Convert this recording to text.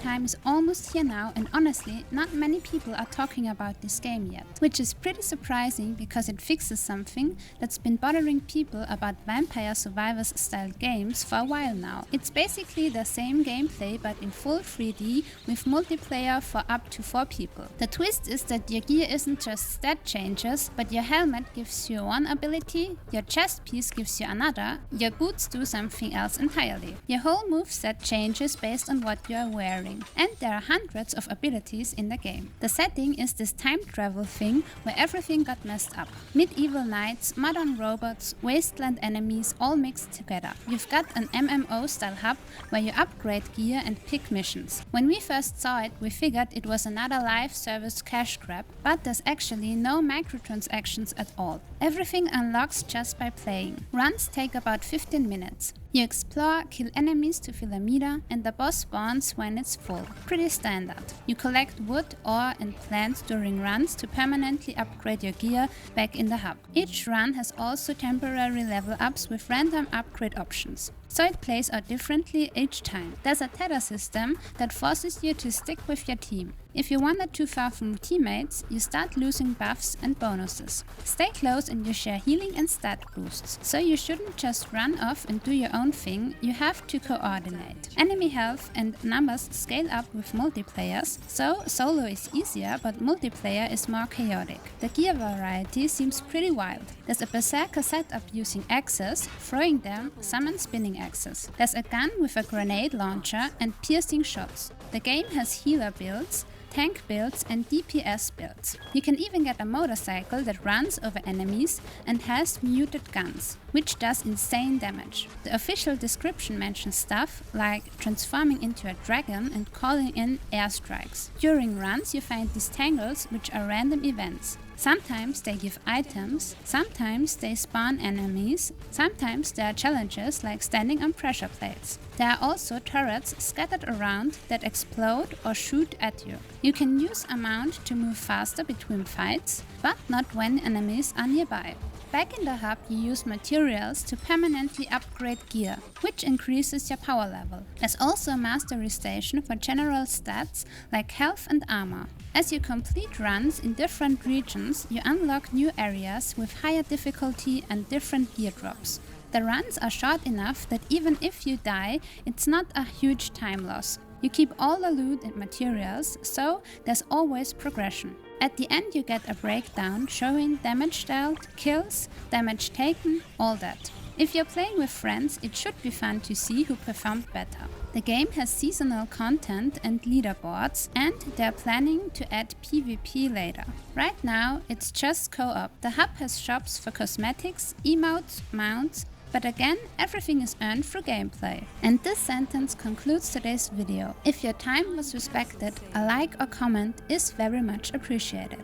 time is almost here now, and honestly, not many people are talking about this game yet. Which is pretty surprising because it fixes something that's been bothering people about Vampire Survivors style games for a while now. It's basically the same gameplay but in full 3D with multiplayer for up to 4 people. The twist is that your gear isn't just stat changes, but your helmet gives you one ability, your chest piece gives you another, your boots do something else entirely. Your whole moveset changes based on what you are wearing, and there are hundreds of abilities in the game. The setting is this time travel thing where everything got messed up. Medieval knights, modern robots, wasteland enemies all mixed together. You've got an MMO style hub where you upgrade gear and pick missions. When we first saw it, we figured it was another live service cash grab, but there's actually no microtransactions at all. Everything unlocks just by playing. Runs take about 15 minutes. You explore, kill enemies to fill a meter, and the boss spawns when it's full. Pretty standard. You collect wood, ore and plants during runs to permanently upgrade your gear back in the hub. Each run has also temporary level ups with random upgrade options, so it plays out differently each time. There's a tether system that forces you to stick with your team. If you wander too far from teammates, you start losing buffs and bonuses. Stay close and you share healing and stat boosts, so you shouldn't just run off and do your own thing, you have to coordinate. Enemy health and numbers scale up with multiplayers, so solo is easier but multiplayer is more chaotic. The gear variety seems pretty wild. There's a berserker setup using axes, throwing them, some and spinning axes. There's a gun with a grenade launcher and piercing shots. The game has healer builds, tank builds and DPS builds. You can even get a motorcycle that runs over enemies and has muted guns, which does insane damage. The official description mentions stuff like transforming into a dragon and calling in airstrikes. During runs you find these tangles, which are random events. Sometimes they give items, sometimes they spawn enemies, sometimes there are challenges like standing on pressure plates. There are also turrets scattered around that explode or shoot at you. You can use a mount to move faster between fights, but not when enemies are nearby. Back in the hub you use materials to permanently upgrade gear, which increases your power level. There's also a mastery station for general stats like health and armor. As you complete runs in different regions, you unlock new areas with higher difficulty and different gear drops. The runs are short enough that even if you die, it's not a huge time loss. You keep all the loot and materials, so there's always progression. At the end you get a breakdown showing damage dealt, kills, damage taken, all that. If you're playing with friends, it should be fun to see who performed better. The game has seasonal content and leaderboards, and they're planning to add PvP later. Right now it's just co-op. The hub has shops for cosmetics, emotes, mounts, but again, everything is earned through gameplay. And this sentence concludes today's video. If your time was respected, a like or comment is very much appreciated.